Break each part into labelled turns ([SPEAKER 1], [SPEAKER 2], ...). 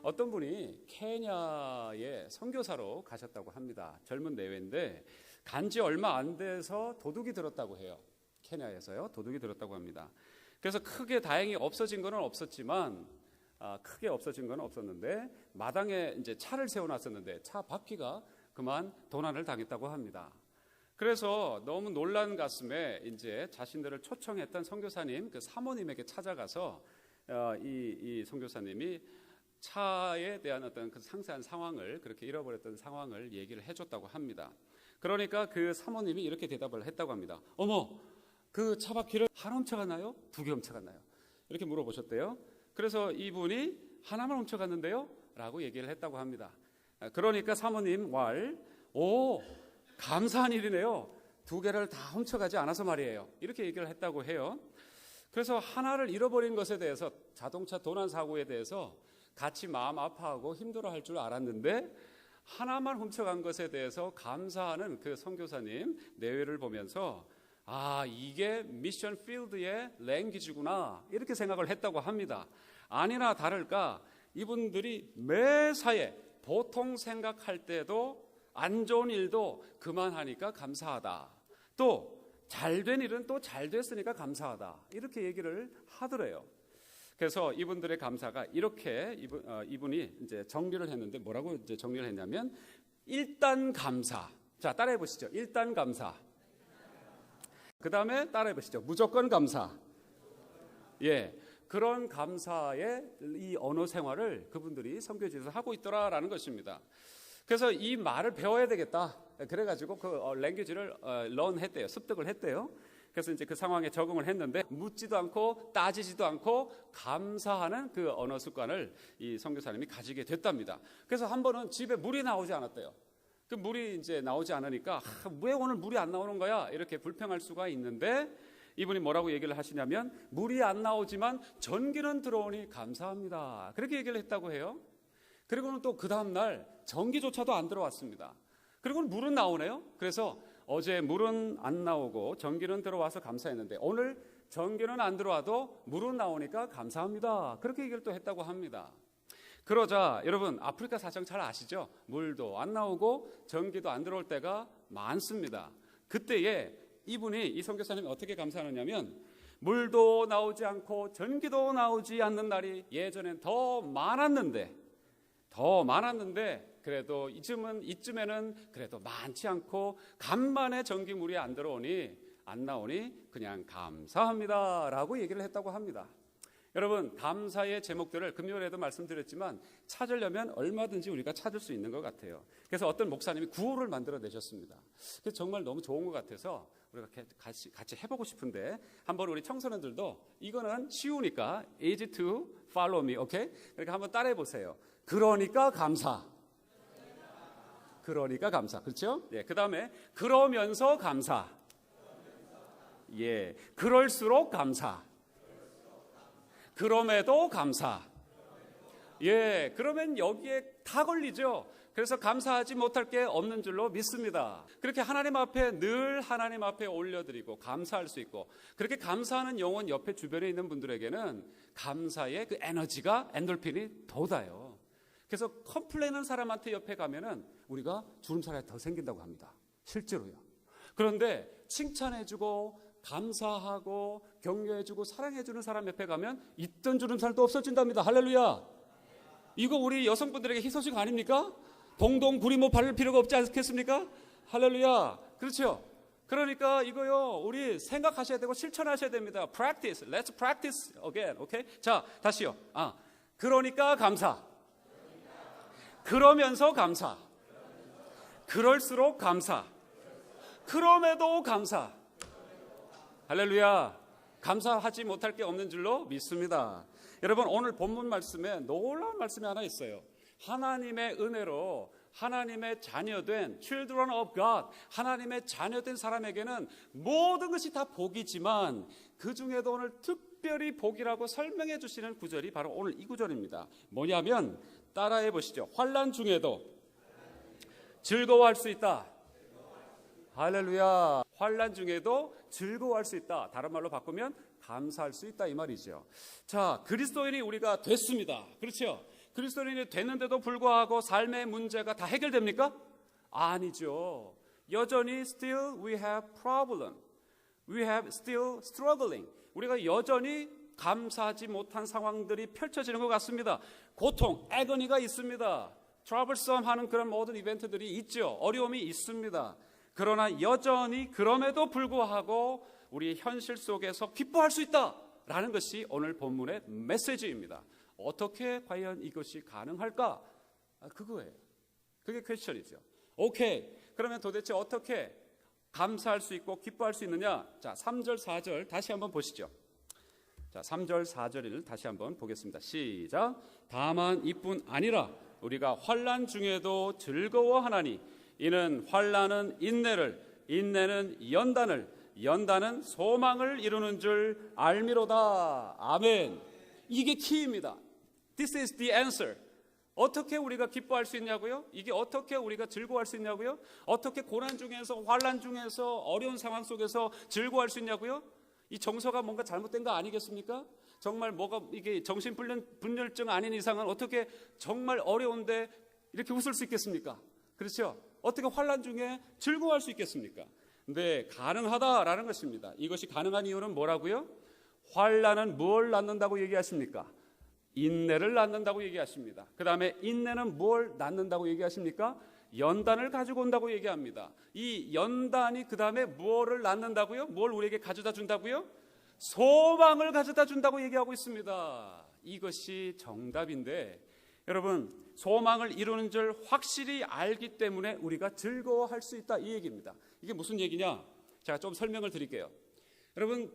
[SPEAKER 1] 어떤 분이 케냐에 선교사로 가셨다고 합니다. 젊은 내외인데 간지 얼마 안 돼서 도둑이 들었다고 해요. 케냐에서요. 도둑이 들었다고 합니다. 그래서 크게 다행히 없어진 건 없었지만 크게 없어진 건 없었는데 마당에 이제 차를 세워놨었는데 차 바퀴가 그만 도난을 당했다고 합니다. 그래서 너무 놀란 가슴에 이제 자신들을 초청했던 선교사님 그 사모님에게 찾아가서 이 선교사님이 차에 대한 어떤 그 상세한 상황을 그렇게 잃어버렸던 상황을 얘기를 해줬다고 합니다. 그러니까 그 사모님이 이렇게 대답을 했다고 합니다. 어머, 그 차 바퀴를 하나 훔쳐갔나요? 두 개 훔쳐갔나요? 이렇게 물어보셨대요. 그래서 이분이 하나만 훔쳐갔는데요? 라고 얘기를 했다고 합니다. 그러니까 사모님 말, 오, 감사한 일이네요. 두 개를 다 훔쳐가지 않아서 말이에요. 이렇게 얘기를 했다고 해요. 그래서 하나를 잃어버린 것에 대해서 자동차 도난 사고에 대해서 같이 마음 아파하고 힘들어할 줄 알았는데 하나만 훔쳐간 것에 대해서 감사하는 그 선교사님 내외를 보면서 이게 미션 필드의 랭귀지구나 이렇게 생각을 했다고 합니다. 아니나 다를까 이분들이 매사에 보통 생각할 때도 안 좋은 일도 그만하니까 감사하다. 또 잘된 일은 또 잘 됐으니까 감사하다. 이렇게 얘기를 하더래요. 그래서 이분들의 감사가 이렇게 이분이 이제 정리를 했는데 뭐라고 이제 정리를 했냐면 일단 감사. 자, 따라해 보시죠. 일단 감사. 그 다음에 따라해 보시죠. 무조건 감사. 예, 그런 감사의 이 언어 생활을 그분들이 선교지에서 하고 있더라라는 것입니다. 그래서 이 말을 배워야 되겠다. 그래가지고 그 랭귀지를 런했대요. 습득을 했대요. 그래서 이제 그 상황에 적응을 했는데 묻지도 않고 따지지도 않고 감사하는 그 언어 습관을 이 선교사님이 가지게 됐답니다. 그래서 한 번은 집에 물이 나오지 않았대요. 그 물이 이제 나오지 않으니까 왜 오늘 물이 안 나오는 거야? 이렇게 불평할 수가 있는데 이분이 뭐라고 얘기를 하시냐면 물이 안 나오지만 전기는 들어오니 감사합니다. 그렇게 얘기를 했다고 해요. 그리고는 또 그 다음날 전기조차도 안 들어왔습니다. 그리고는 물은 나오네요. 그래서 어제 물은 안 나오고 전기는 들어와서 감사했는데 오늘 전기는 안 들어와도 물은 나오니까 감사합니다. 그렇게 얘기를 또 했다고 합니다. 그러자 여러분 아프리카 사정 잘 아시죠? 물도 안 나오고 전기도 안 들어올 때가 많습니다. 그때에 이분이 이 선교사님이 어떻게 감사하느냐면 물도 나오지 않고 전기도 나오지 않는 날이 예전엔 더 많았는데 그래도 이쯤에는 그래도 많지 않고 간만에 전기물이 안 나오니 그냥 감사합니다라고 얘기를 했다고 합니다. 여러분 감사의 제목들을 금요일에도 말씀드렸지만 찾으려면 얼마든지 우리가 찾을 수 있는 것 같아요. 그래서 어떤 목사님이 구호를 만들어 내셨습니다. 그래서 정말 너무 좋은 것 같아서 우리가 같이 해보고 싶은데 한번 우리 청소년들도 이거는 쉬우니까 easy to follow me, 오케이? 그러니까 한번 따라해 보세요. 그러니까 감사. 그렇죠? 예, 그 다음에 그러면서 감사. 예, 그럴수록 감사. 그럼에도 감사. 예, 그러면 여기에 다 걸리죠. 그래서 감사하지 못할 게 없는 줄로 믿습니다. 그렇게 하나님 앞에 늘 하나님 앞에 올려드리고 감사할 수 있고 그렇게 감사하는 영혼 옆에 주변에 있는 분들에게는 감사의 그 에너지가 엔돌핀이 돋아요. 그래서 컴플레인하는 사람한테 옆에 가면은 우리가 주름살이 더 생긴다고 합니다. 실제로요. 그런데 칭찬해주고 감사하고 격려해주고 사랑해주는 사람 옆에 가면 있던 주름살도 없어진답니다. 할렐루야. 이거 우리 여성분들에게 희소식 아닙니까? 동동 구리 바를 필요가 없지 않겠습니까? 할렐루야. 그렇죠. 그러니까 이거요 우리 생각하셔야 되고 실천하셔야 됩니다. Practice. Let's practice again. 오케이? 자 다시요. 그러니까 감사. 그러면서 감사. 그럴수록 감사. 그럼에도 감사. 할렐루야. 감사하지 못할 게 없는 줄로 믿습니다. 여러분 오늘 본문 말씀에 놀라운 말씀이 하나 있어요. 하나님의 은혜로 하나님의 자녀된 children of God, 하나님의 자녀된 사람에게는 모든 것이 다 복이지만 그 중에도 오늘 특별히 복이라고 설명해 주시는 구절이 바로 오늘 이 구절입니다. 뭐냐면 따라해 보시죠. 환난 중에도 즐거워할 수 있다. 할렐루야. 환난 중에도 즐거워할 수 있다. 다른 말로 바꾸면 감사할 수 있다 이 말이죠. 자, 그리스도인이 우리가 됐습니다. 그렇죠? 그리스도인이 됐는데도 불구하고 삶의 문제가 다 해결됩니까? 아니죠. 여전히 still we have problem. We have still struggling. 우리가 여전히 감사하지 못한 상황들이 펼쳐지는 것 같습니다. 고통, 애거니가 있습니다. troublesome 하는 그런 모든 이벤트들이 있죠. 어려움이 있습니다. 그러나 여전히 그럼에도 불구하고 우리 현실 속에서 기뻐할 수 있다라는 것이 오늘 본문의 메시지입니다. 어떻게 과연 이것이 가능할까? 그거예요. 그게 퀘스천이죠. 오케이. 그러면 도대체 어떻게 감사할 수 있고 기뻐할 수 있느냐? 자, 3절, 4절 다시 한번 보시죠. 자, 3절, 4절을 다시 한번 보겠습니다. 시작. 다만 이뿐 아니라 우리가 환난 중에도 즐거워하나니 이는 환난은 인내를, 인내는 연단을, 연단은 소망을 이루는 줄 알미로다. 아멘. 이게 키입니다. This is the answer. 어떻게 우리가 기뻐할 수 있냐고요? 이게 어떻게 우리가 즐거워할 수 있냐고요? 어떻게 고난 중에서, 환난 중에서, 어려운 상황 속에서 즐거워할 수 있냐고요? 이 정서가 뭔가 잘못된 거 아니겠습니까? 정말 뭐가 이게 정신분열증 아닌 이상은 어떻게 정말 어려운데 이렇게 웃을 수 있겠습니까? 그렇죠? 어떻게 환난 중에 즐거워할 수 있겠습니까? 네, 가능하다라는 것입니다. 이것이 가능한 이유는 뭐라고요? 환난은 뭘 낳는다고 얘기하십니까? 인내를 낳는다고 얘기하십니다. 그 다음에 인내는 뭘 낳는다고 얘기하십니까? 연단을 가지고 온다고 얘기합니다. 이 연단이 그 다음에 무엇을 낳는다고요? 뭘 우리에게 가져다 준다고요? 소망을 가져다 준다고 얘기하고 있습니다. 이것이 정답인데 여러분, 소망을 이루는 줄 확실히 알기 때문에 우리가 즐거워할 수 있다, 이 얘기입니다. 이게 무슨 얘기냐? 제가 좀 설명을 드릴게요. 여러분,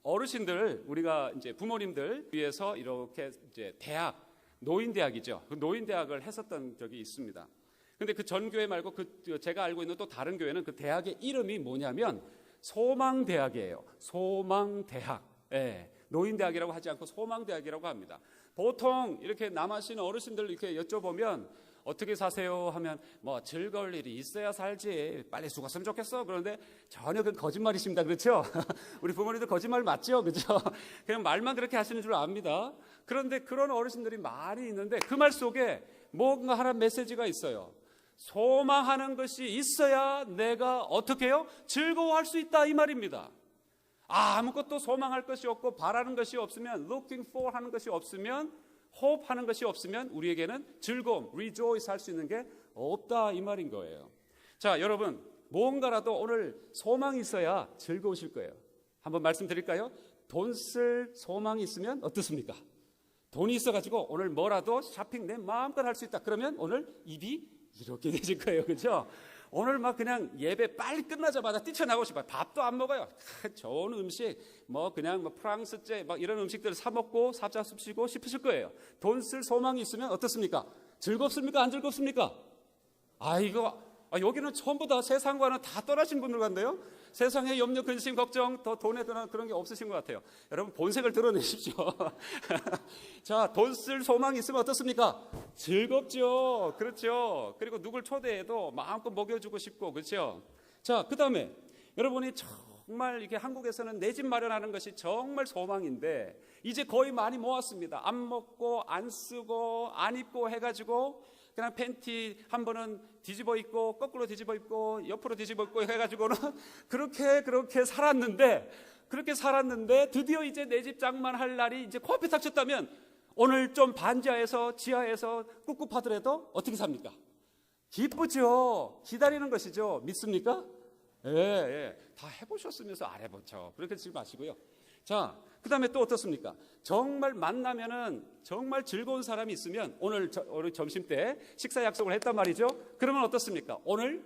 [SPEAKER 1] 어르신들, 우리가 이제 부모님들 위해서 이렇게 이제 대학, 노인대학이죠. 그 노인대학을 했었던 적이 있습니다. 근데 그 전 교회 말고 제가 알고 있는 또 다른 교회는 그 대학의 이름이 뭐냐면 소망대학이에요. 소망대학. 예, 노인대학이라고 하지 않고 소망대학이라고 합니다. 보통 이렇게 남하시는 어르신들 이렇게 여쭤보면 어떻게 사세요 하면 뭐 즐거울 일이 있어야 살지, 빨리 죽었으면 좋겠어. 그런데 전혀 그건 거짓말이십니다. 그렇죠? 우리 부모님들 거짓말 맞죠? 그렇죠? 그냥 말만 그렇게 하시는 줄 압니다. 그런데 그런 어르신들이 많이 있는데 그 말 속에 뭔가 하나 메시지가 있어요. 소망하는 것이 있어야 내가 어떻게 해요? 즐거워할 수 있다, 이 말입니다. 아무것도 소망할 것이 없고 바라는 것이 없으면, looking for 하는 것이 없으면, hope 하는 것이 없으면 우리에게는 즐거움, rejoice 할 수 있는 게 없다, 이 말인 거예요. 자, 여러분, 뭔가라도 오늘 소망이 있어야 즐거우실 거예요. 한번 말씀드릴까요? 돈 쓸 소망이 있으면 어떻습니까? 돈이 있어가지고 오늘 뭐라도 쇼핑 내 마음껏 할 수 있다. 그러면 오늘 입이 이렇게 되실 거예요. 그렇죠? 오늘 막 그냥 예배 빨리 끝나자마자 뛰쳐나고 싶어요. 밥도 안 먹어요. 좋은 음식, 뭐 그냥 뭐 프랑스제 막 이런 음식들 사 먹고 사자숲 쉬고 싶으실 거예요. 돈 쓸 소망이 있으면 어떻습니까? 즐겁습니까? 안 즐겁습니까? 여기는 전부 다 세상과는 다 떠나신 분들 같네요. 세상에 염려, 근심, 걱정, 더 돈에 그런 게 없으신 것 같아요. 여러분, 본색을 드러내십시오. 자, 돈 쓸 소망이 있으면 어떻습니까? 즐겁죠. 그렇죠. 그리고 누굴 초대해도 마음껏 먹여주고 싶고, 그렇죠. 자, 그 다음에 여러분이 정말 이게 한국에서는 내 집 마련하는 것이 정말 소망인데 이제 거의 많이 모았습니다. 안 먹고 안 쓰고 안 입고 해가지고 그냥 팬티 한 번은 뒤집어 입고 거꾸로 뒤집어 입고 옆으로 뒤집어 입고 해가지고는 그렇게 살았는데 드디어 이제 내 집 장만할 날이 이제 코앞에 닥쳤다면 오늘 좀 반지하에서 지하에서 꿉꿉하더라도 어떻게 삽니까? 기쁘죠. 기다리는 것이죠. 믿습니까? 예. 다 해보셨으면서 안 해보죠. 그렇게 하지 마시고요. 자, 그 다음에 또 어떻습니까? 정말 만나면은 정말 즐거운 사람이 있으면 오늘 점심 때 식사 약속을 했단 말이죠. 그러면 어떻습니까? 오늘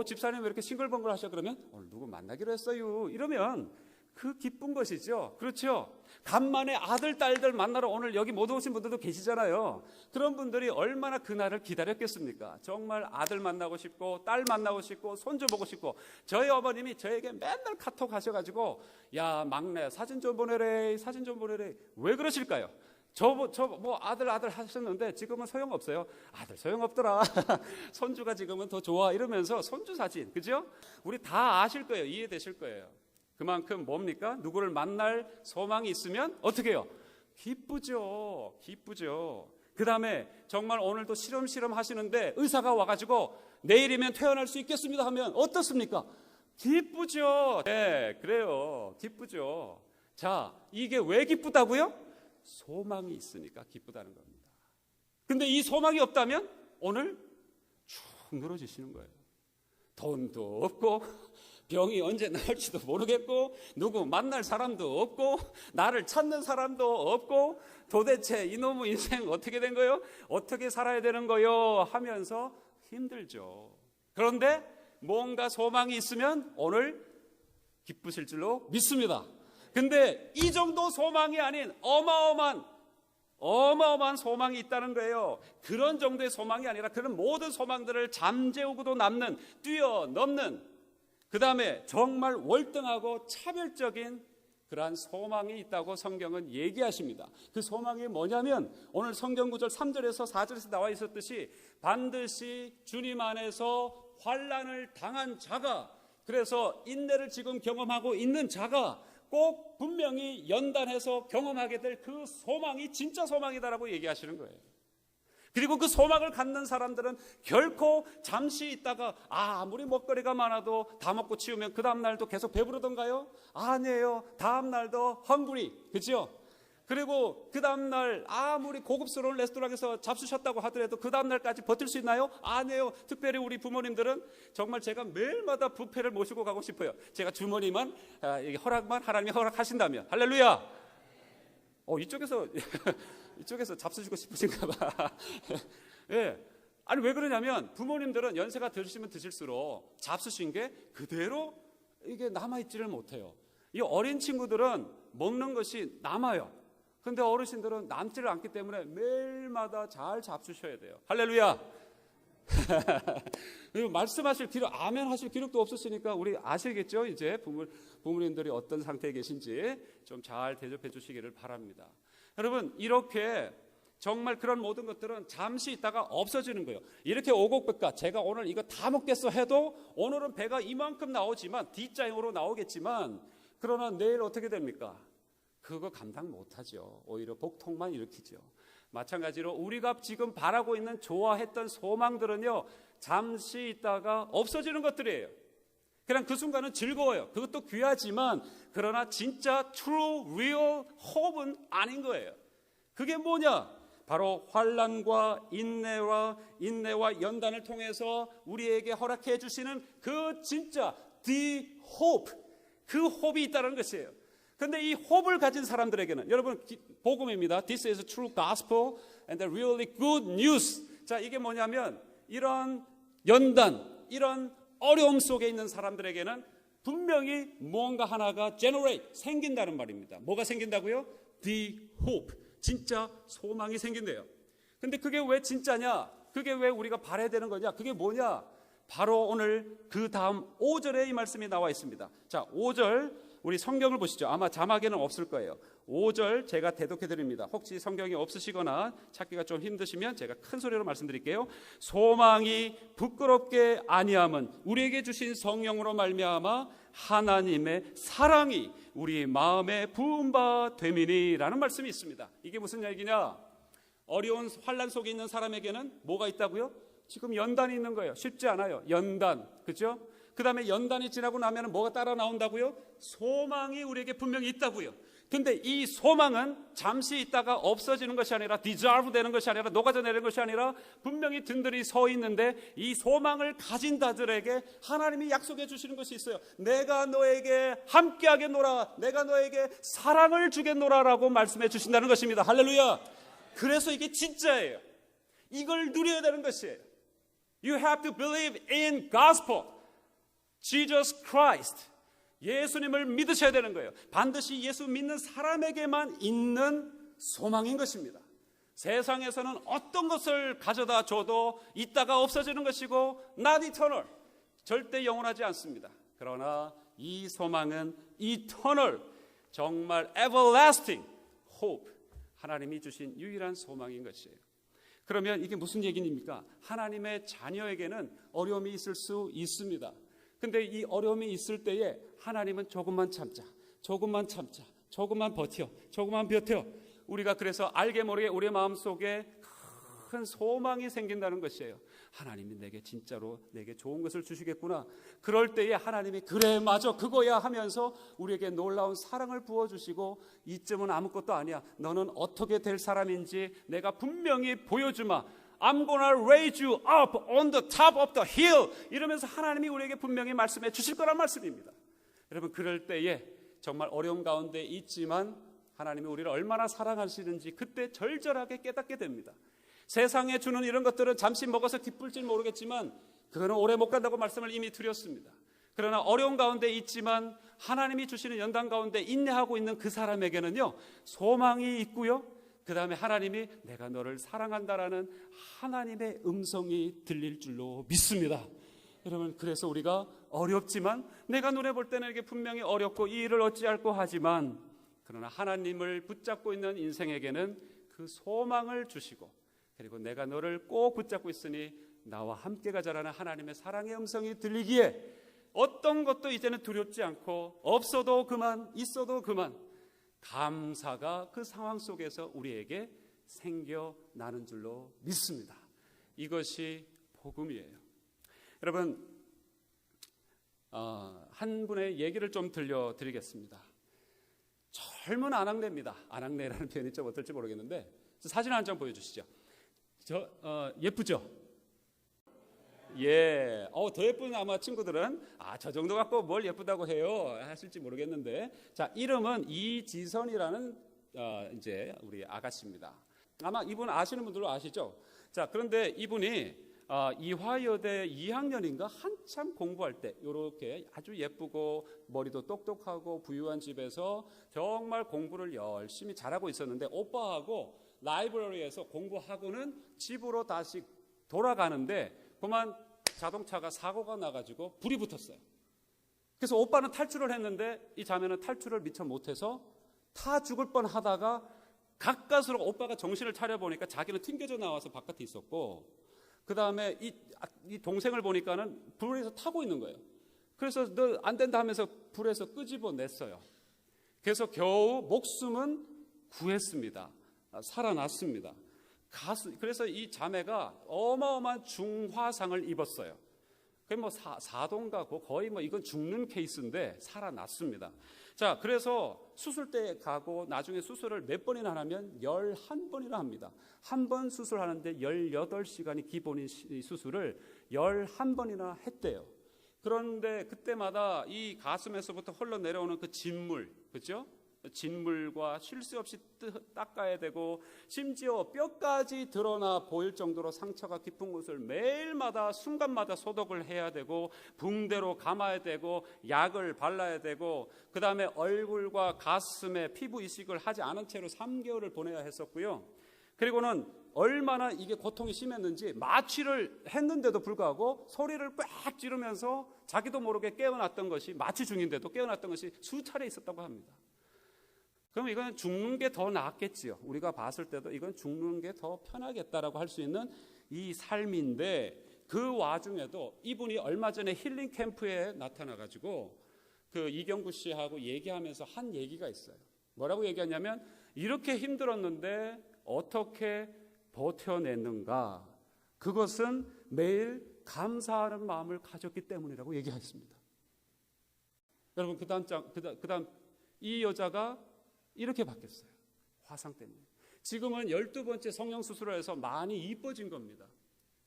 [SPEAKER 1] 집사님 왜 이렇게 싱글벙글 하셔? 그러면 오늘 누구 만나기로 했어요. 이러면 그 기쁜 것이죠. 그렇죠? 간만에 아들, 딸들 만나러 오늘 여기 못 오신 분들도 계시잖아요. 그런 분들이 얼마나 그날을 기다렸겠습니까? 정말 아들 만나고 싶고 딸 만나고 싶고 손주 보고 싶고 저희 어머님이 저에게 맨날 카톡 하셔가지고 야 막내 사진 좀 보내래. 왜 그러실까요? 뭐 아들 하셨는데 지금은 소용없어요. 아들 소용없더라. 손주가 지금은 더 좋아. 이러면서 손주 사진, 그죠? 우리 다 아실 거예요. 이해되실 거예요. 그만큼 뭡니까? 누구를 만날 소망이 있으면 어떻게 해요? 기쁘죠. 그 다음에 정말 오늘도 시름시름 하시는데 의사가 와가지고 내일이면 퇴원할 수 있겠습니다 하면 어떻습니까? 기쁘죠. 네, 그래요. 기쁘죠. 자, 이게 왜 기쁘다고요? 소망이 있으니까 기쁘다는 겁니다. 근데 이 소망이 없다면 오늘 쭉 늘어지시는 거예요. 돈도 없고 병이 언제 나올지도 모르겠고 누구 만날 사람도 없고 나를 찾는 사람도 없고 도대체 이놈의 인생 어떻게 된 거요? 어떻게 살아야 되는 거요? 하면서 힘들죠. 그런데 뭔가 소망이 있으면 오늘 기쁘실 줄로 믿습니다. 근데 이 정도 소망이 아닌 어마어마한 소망이 있다는 거예요. 그런 정도의 소망이 아니라 그런 모든 소망들을 잠재우고도 남는, 뛰어넘는, 그 다음에 정말 월등하고 차별적인 그러한 소망이 있다고 성경은 얘기하십니다. 그 소망이 뭐냐면 오늘 성경 구절 3절에서 4절에서 나와 있었듯이 반드시 주님 안에서 환난을 당한 자가, 그래서 인내를 지금 경험하고 있는 자가 꼭 분명히 연단해서 경험하게 될 그 소망이 진짜 소망이다라고 얘기하시는 거예요. 그리고 그 소망을 갖는 사람들은 결코 잠시 있다가 아무리 먹거리가 많아도 다 먹고 치우면 그 다음 날도 계속 배부르던가요? 아니에요. 다음 날도 헝그리, 그죠? 그리고 그 다음 날 아무리 고급스러운 레스토랑에서 잡수셨다고 하더라도 그 다음 날까지 버틸 수 있나요? 아니에요. 특별히 우리 부모님들은 정말 제가 매일마다 뷔페를 모시고 가고 싶어요. 제가 주머니만 허락만 하나님이 허락하신다면. 할렐루야. 이쪽에서 잡수시고 싶으신가 봐. 예. 아니 왜 그러냐면 부모님들은 연세가 드시면 드실수록 잡수신 게 그대로 이게 남아있지를 못해요. 이 어린 친구들은 먹는 것이 남아요. 근데 어르신들은 남지를 않기 때문에 매일마다 잘 잡수셔야 돼요. 할렐루야. 말씀하실 기록, 아멘 하실 기록도 없으시니까 우리 아시겠죠? 이제 부모님들이 어떤 상태에 계신지 좀 잘 대접해 주시기를 바랍니다. 여러분, 이렇게 정말 그런 모든 것들은 잠시 있다가 없어지는 거예요. 이렇게 오곡백과 제가 오늘 이거 다 먹겠어 해도 오늘은 배가 이만큼 나오지만 뒷자행으로 나오겠지만 그러나 내일 어떻게 됩니까? 그거 감당 못하죠. 오히려 복통만 일으키죠. 마찬가지로 우리가 지금 바라고 있는 좋아했던 소망들은요, 잠시 있다가 없어지는 것들이에요. 그냥 그 순간은 즐거워요. 그것도 귀하지만 그러나 진짜 true, real hope은 아닌 거예요. 그게 뭐냐? 바로 환난과 인내와 연단을 통해서 우리에게 허락해 주시는 그 진짜 the hope, 그 호흡이 있다는 것이에요. 근데 이 호흡을 가진 사람들에게는 여러분 복음입니다. This is true gospel and the really good news. 자, 이게 뭐냐면 이런 연단, 이런 어려움 속에 있는 사람들에게는 분명히 뭔가 하나가 generate, 생긴다는 말입니다. 뭐가 생긴다고요? The hope, 진짜 소망이 생긴대요. 근데 그게 왜 진짜냐? 그게 왜 우리가 바라야 되는 거냐? 그게 뭐냐? 바로 오늘 그 다음 5절에 이 말씀이 나와 있습니다. 자, 5절 우리 성경을 보시죠. 아마 자막에는 없을 거예요. 5절 제가 대독해 드립니다. 혹시 성경이 없으시거나 찾기가 좀 힘드시면 제가 큰 소리로 말씀드릴게요. 소망이 부끄럽게 아니함은 우리에게 주신 성령으로 말미암아 하나님의 사랑이 우리 마음에 부은 바 됨이니라는 말씀이 있습니다. 이게 무슨 얘기냐? 어려운 환난 속에 있는 사람에게는 뭐가 있다고요? 지금 연단이 있는 거예요. 쉽지 않아요. 연단, 그렇죠? 그 다음에 연단이 지나고 나면 뭐가 따라 나온다고요? 소망이 우리에게 분명히 있다고요. 근데 이 소망은 잠시 있다가 없어지는 것이 아니라 dissolve 되는 것이 아니라 녹아져 내리는 것이 아니라 분명히 든든히 서 있는데 이 소망을 가진 자들에게 하나님이 약속해 주시는 것이 있어요. 내가 너에게 함께하겠노라, 내가 너에게 사랑을 주겠노라라고 말씀해 주신다는 것입니다. 할렐루야. 그래서 이게 진짜예요. 이걸 누려야 되는 것이에요. You have to believe in gospel. Jesus Christ. 예수님을 믿으셔야 되는 거예요. 반드시 예수 믿는 사람에게만 있는 소망인 것입니다. 세상에서는 어떤 것을 가져다 줘도 있다가 없어지는 것이고 not eternal, 절대 영원하지 않습니다. 그러나 이 소망은 eternal, 정말 everlasting hope, 하나님이 주신 유일한 소망인 것이에요. 그러면 이게 무슨 얘기입니까? 하나님의 자녀에게는 어려움이 있을 수 있습니다. 근데 이 어려움이 있을 때에 하나님은 조금만 참자, 조금만 버텨. 우리가 그래서 알게 모르게 우리 마음속에 큰 소망이 생긴다는 것이에요. 하나님이 내게 진짜로 내게 좋은 것을 주시겠구나. 그럴 때에 하나님이 그래 맞아 그거야 하면서 우리에게 놀라운 사랑을 부어주시고 이쯤은 아무것도 아니야. 너는 어떻게 될 사람인지 내가 분명히 보여주마. I'm gonna raise you up on the top of the hill. 이러면서 하나님이 우리에게 분명히 말씀해 주실 거란 말씀입니다. 여러분 그럴 때에 정말 어려움 가운데 있지만 하나님이 우리를 얼마나 사랑하시는지 그때 절절하게 깨닫게 됩니다. 세상에 주는 이런 것들은 잠시 먹어서 기쁠지 모르겠지만 그거는 오래 못 간다고 말씀을 이미 드렸습니다. 그러나 어려운 가운데 있지만 하나님이 주시는 연단 가운데 인내하고 있는 그 사람에게는요 소망이 있고요, 그 다음에 하나님이 내가 너를 사랑한다라는 하나님의 음성이 들릴 줄로 믿습니다. 여러분 그래서 우리가 어렵지만 내가 눈에 볼 때는 이게 분명히 어렵고 이 일을 어찌할꼬 하지만 그러나 하나님을 붙잡고 있는 인생에게는 그 소망을 주시고 그리고 내가 너를 꼭 붙잡고 있으니 나와 함께 가자라는 하나님의 사랑의 음성이 들리기에 어떤 것도 이제는 두렵지 않고 없어도 그만 있어도 그만 감사가 그 상황 속에서 우리에게 생겨나는 줄로 믿습니다. 이것이 복음이에요. 여러분 한 분의 얘기를 좀 들려드리겠습니다. 젊은 아낙네입니다. 아낙네라는 표현이 좀 어떨지 모르겠는데 사진 한 장 보여주시죠. 예쁘죠? 예. 더 예쁜 아마 친구들은 저 정도 갖고 뭘 예쁘다고 해요 하실지 모르겠는데, 자 이름은 이지선이라는 이제 우리 아가씨입니다. 아마 이분 아시는 분들도 아시죠? 자 그런데 이분이 이화여대 2학년인가 한참 공부할 때 이렇게 아주 예쁘고 머리도 똑똑하고 부유한 집에서 정말 공부를 열심히 잘하고 있었는데 오빠하고 라이브러리에서 공부하고는 집으로 다시 돌아가는데 그만 자동차가 사고가 나가지고 불이 붙었어요. 그래서 오빠는 탈출을 했는데 이 자매는 탈출을 미처 못해서 타 죽을 뻔하다가 가까스로 오빠가 정신을 차려보니까 자기는 튕겨져 나와서 바깥에 있었고 그 다음에 이 동생을 보니까는 불에서 타고 있는 거예요. 그래서 너 안 된다 하면서 불에서 끄집어냈어요. 그래서 겨우 목숨은 구했습니다. 살아났습니다. 그래서 이 자매가 어마어마한 중화상을 입었어요. 그게 뭐 사동가고 거의 뭐 이건 죽는 케이스인데 살아났습니다. 자, 그래서 수술대에 가고 나중에 수술을 몇 번이나 하냐면 11번이나 합니다. 한 번 수술하는데 18시간이 기본인 수술을 11번이나 했대요. 그런데 그때마다 이 가슴에서부터 흘러내려오는 그 진물, 그렇죠? 진물과 쉴 새 없이 닦아야 되고 심지어 뼈까지 드러나 보일 정도로 상처가 깊은 곳을 매일마다 순간마다 소독을 해야 되고 붕대로 감아야 되고 약을 발라야 되고 그 다음에 얼굴과 가슴에 피부 이식을 하지 않은 채로 3개월을 보내야 했었고요. 그리고는 얼마나 이게 고통이 심했는지 마취를 했는데도 불구하고 소리를 꽉 지르면서 자기도 모르게 깨어났던 것이, 마취 중인데도 깨어났던 것이 수차례 있었다고 합니다. 그럼 이건 죽는 게 더 낫겠지요. 우리가 봤을 때도 이건 죽는 게 더 편하겠다라고 할 수 있는 이 삶인데 그 와중에도 이분이 얼마 전에 힐링 캠프에 나타나가지고 그 이경구 씨하고 얘기하면서 한 얘기가 있어요. 뭐라고 얘기하냐면 이렇게 힘들었는데 어떻게 버텨냈는가? 그것은 매일 감사하는 마음을 가졌기 때문이라고 얘기했습니다. 여러분 그다음 이 여자가 이렇게 바뀌었어요. 화상 때문에. 지금은 12번째 성형 수술을 해서 많이 이뻐진 겁니다.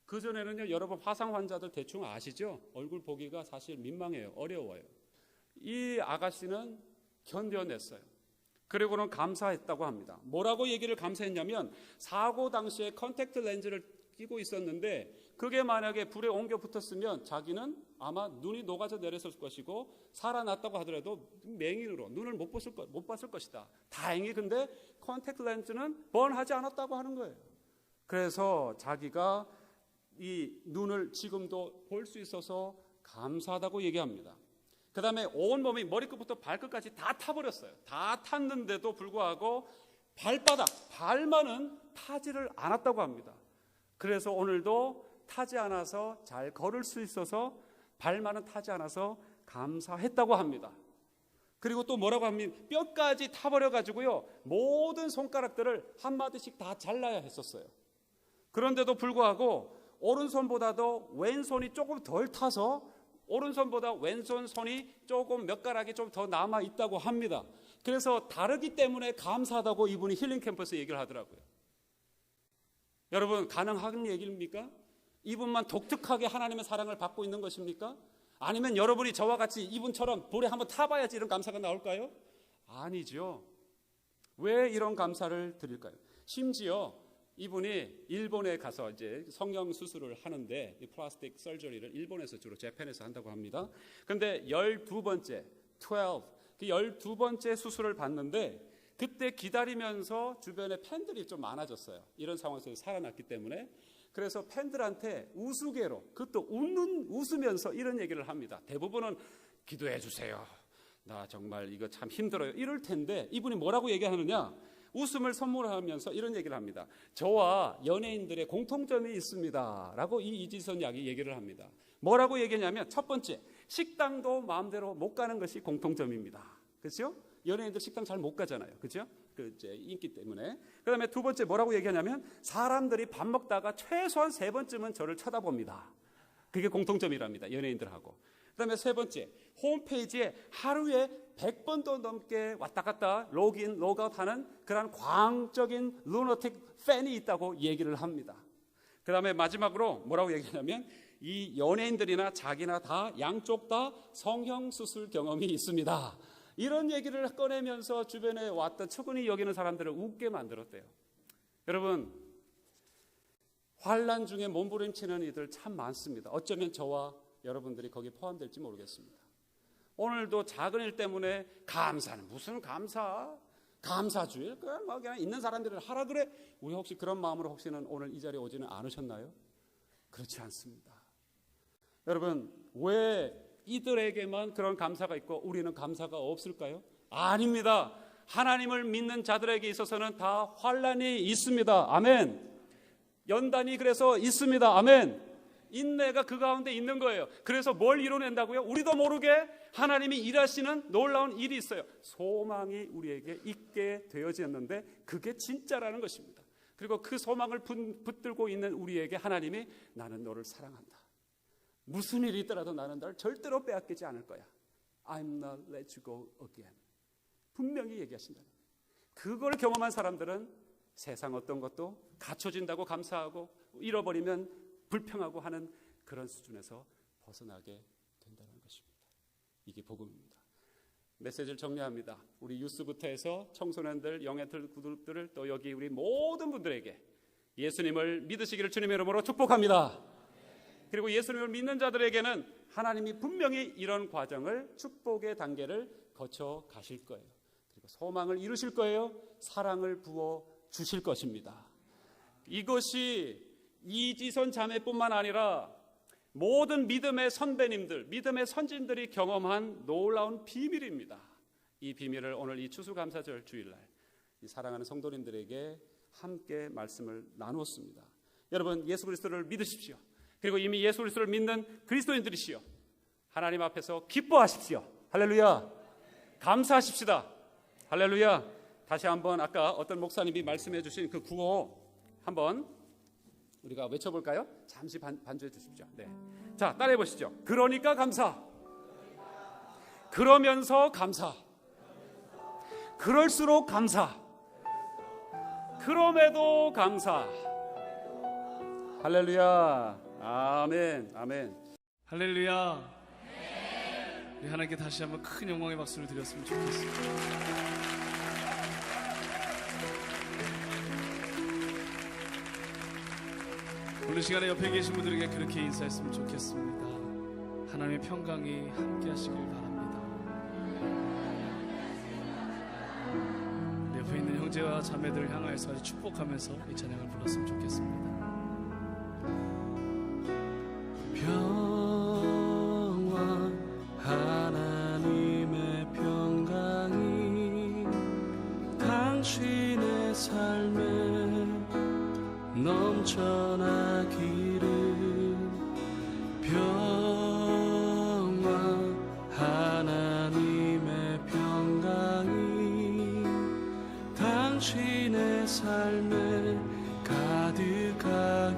[SPEAKER 1] 그전에는요, 여러분 화상 환자들 대충 아시죠? 얼굴 보기가 사실 민망해요. 어려워요. 이 아가씨는 견뎌냈어요. 그리고는 감사했다고 합니다. 뭐라고 얘기를 감사했냐면 사고 당시에 컨택트 렌즈를 끼고 있었는데 그게 만약에 불에 옮겨 붙었으면 자기는 아마 눈이 녹아져 내렸을 것이고 살아났다고 하더라도 맹인으로 눈을 못 봤을 것이다. 다행히 근데 컨택트 렌즈는 번하지 않았다고 하는 거예요. 그래서 자기가 이 눈을 지금도 볼 수 있어서 감사하다고 얘기합니다. 그 다음에 온몸이 머리끝부터 발끝까지 다 타버렸어요. 다 탔는데도 불구하고 발만은 타지를 않았다고 합니다. 그래서 오늘도 타지 않아서 잘 걸을 수 있어서 발만은 타지 않아서 감사했다고 합니다. 그리고 또 뭐라고 하면 뼈까지 타버려가지고요 모든 손가락들을 한마디씩 다 잘라야 했었어요. 그런데도 불구하고 오른손보다도 왼손이 조금 덜 타서 오른손보다 왼손 손이 조금 몇 가락이 좀 더 남아 있다고 합니다. 그래서 다르기 때문에 감사하다고 이분이 힐링 캠퍼스 얘기를 하더라고요. 여러분, 가능한 얘기입니까? 이분만 독특하게 하나님의 사랑을 받고 있는 것입니까? 아니면 여러분이 저와 같이 이분처럼 볼에 한번 타봐야지 이런 감사가 나올까요? 아니죠. 왜 이런 감사를 드릴까요? 심지어 이분이 일본에 가서 이제 성형 수술을 하는데, 이 플라스틱 서저리를 일본에서 주로 재팬에서 한다고 합니다. 그런데 12번째, 그 12번째 수술을 받는데, 그때 기다리면서 주변에 팬들이 좀 많아졌어요. 이런 상황에서 살아났기 때문에. 그래서 팬들한테 우스개로, 그것도 웃으면서 이런 얘기를 합니다. 대부분은 기도해 주세요. 나 정말 이거 참 힘들어요. 이럴 텐데 이분이 뭐라고 얘기하느냐? 웃음을 선물하면서 이런 얘기를 합니다. 저와 연예인들의 공통점이 있습니다. 라고 이 이지선 양이 얘기를 합니다. 뭐라고 얘기하냐면, 첫 번째, 식당도 마음대로 못 가는 것이 공통점입니다. 그렇죠? 연예인들 식당 잘 못 가잖아요. 그렇죠? 그 이제 인기 때문에. 그다음에 두 번째 뭐라고 얘기하냐면, 사람들이 밥 먹다가 최소한 3번쯤은 저를 쳐다봅니다. 그게 공통점이랍니다. 연예인들하고. 그다음에 세 번째, 홈페이지에 하루에 100번도 넘게 왔다 갔다 로그인, 로그아웃하는 그런 광적인 루너틱 팬이 있다고 얘기를 합니다. 그다음에 마지막으로 뭐라고 얘기하냐면, 이 연예인들이나 자기나 다 양쪽 다 성형수술 경험이 있습니다. 이런 얘기를 꺼내면서 주변에 왔던 측은히 여기는 사람들을 웃게 만들었대요. 여러분, 환난 중에 몸부림치는 이들 참 많습니다. 어쩌면 저와 여러분들이 거기에 포함될지 모르겠습니다. 오늘도 작은 일 때문에 감사는 무슨 감사주일? 그냥 있는 사람들을 하라 그래? 우리 혹시 그런 마음으로 혹시는 오늘 이 자리에 오지는 않으셨나요? 그렇지 않습니다. 여러분, 왜 이들에게만 그런 감사가 있고 우리는 감사가 없을까요? 아닙니다. 하나님을 믿는 자들에게 있어서는 다 환난이 있습니다. 아멘. 연단이 그래서 있습니다. 아멘. 인내가 그 가운데 있는 거예요. 그래서 뭘 이뤄낸다고요? 우리도 모르게 하나님이 일하시는 놀라운 일이 있어요. 소망이 우리에게 있게 되어졌는데 그게 진짜라는 것입니다. 그리고 그 소망을 붙들고 있는 우리에게 하나님이, 나는 너를 사랑한다. 무슨 일이 있더라도 나는 널 절대로 빼앗기지 않을 거야. I'm not let you go again. 분명히 얘기하신다는 거예요. 그걸 경험한 사람들은 세상 어떤 것도 갖춰진다고 감사하고 잃어버리면 불평하고 하는 그런 수준에서 벗어나게 된다는 것입니다. 이게 복음입니다. 메시지를 정리합니다. 우리 유스부터 해서 청소년들, 영애들 그룹들을 또 여기 우리 모든 분들에게 예수님을 믿으시기를 주님의 이름으로 축복합니다. 그리고 예수님을 믿는 자들에게는 하나님이 분명히 이런 과정을, 축복의 단계를 거쳐 가실 거예요. 그리고 소망을 이루실 거예요. 사랑을 부어 주실 것입니다. 이것이 이지선 자매뿐만 아니라 모든 믿음의 선배님들, 믿음의 선진들이 경험한 놀라운 비밀입니다. 이 비밀을 오늘 이 추수감사절 주일날 이 사랑하는 성도님들에게 함께 말씀을 나누었습니다. 여러분, 예수 그리스도를 믿으십시오. 그리고 이미 예수 그리스도를 믿는 그리스도인들이시여, 하나님 앞에서 기뻐하십시오. 할렐루야. 감사하십시다. 할렐루야. 다시 한번 아까 어떤 목사님이 말씀해 주신 그 구호 한번 우리가 외쳐볼까요? 잠시 반주해 주십시오. 네. 자, 따라해 보시죠. 그러니까 감사. 그러면서 감사. 그럴수록 감사. 그럼에도 감사. 할렐루야. 아멘. 아멘.
[SPEAKER 2] 할렐루야. 우리 하나님께 다시 한번 큰 영광의 박수를 드렸으면 좋겠습니다. 오늘 시간에 옆에 계신 분들에게 그렇게 인사했으면 좋겠습니다. 하나님의 평강이 함께 하시길 바랍니다. 우리 옆에 있는 형제와 자매들을 향하여서 아주 축복하면서 이 찬양을 불렀으면 좋겠습니다. 평화, 하나님의 평강이 당신의 삶에 넘쳐나기를. 평화, 하나님의 평강이 당신의 삶에 가득하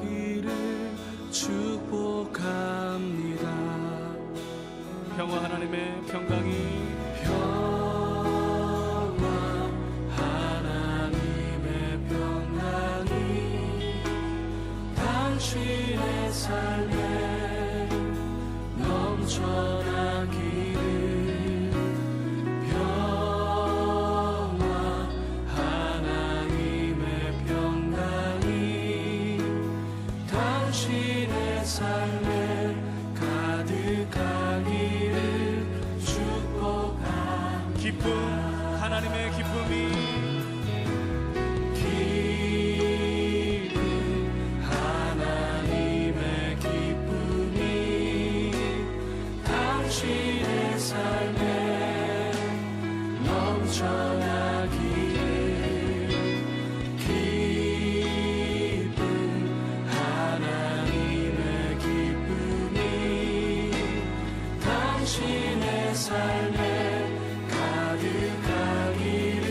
[SPEAKER 2] 기쁨, 하나님의 기쁨이
[SPEAKER 3] 당신의 삶에 넘쳐나기를 기쁨 하나님의 기쁨이 당신의 삶에 가득하기를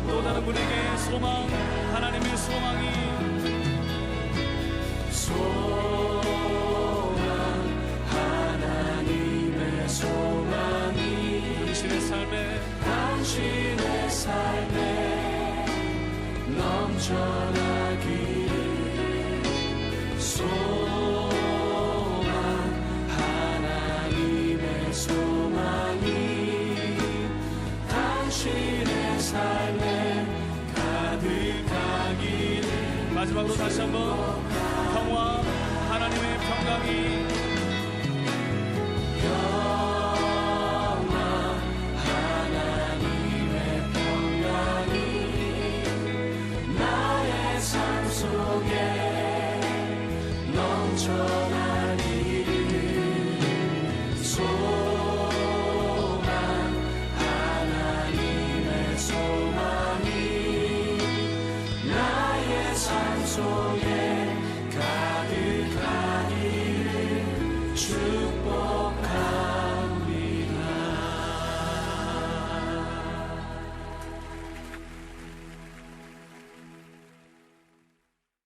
[SPEAKER 2] 또 다른 분에게 소망, 하나님의 소망이
[SPEAKER 3] 당신의 삶에 넘쳐나기를 소망 하나님의 소망이 당신의 삶에 가득하기를
[SPEAKER 2] 마지막으로 다시 한번 평화, 하나님의 평강이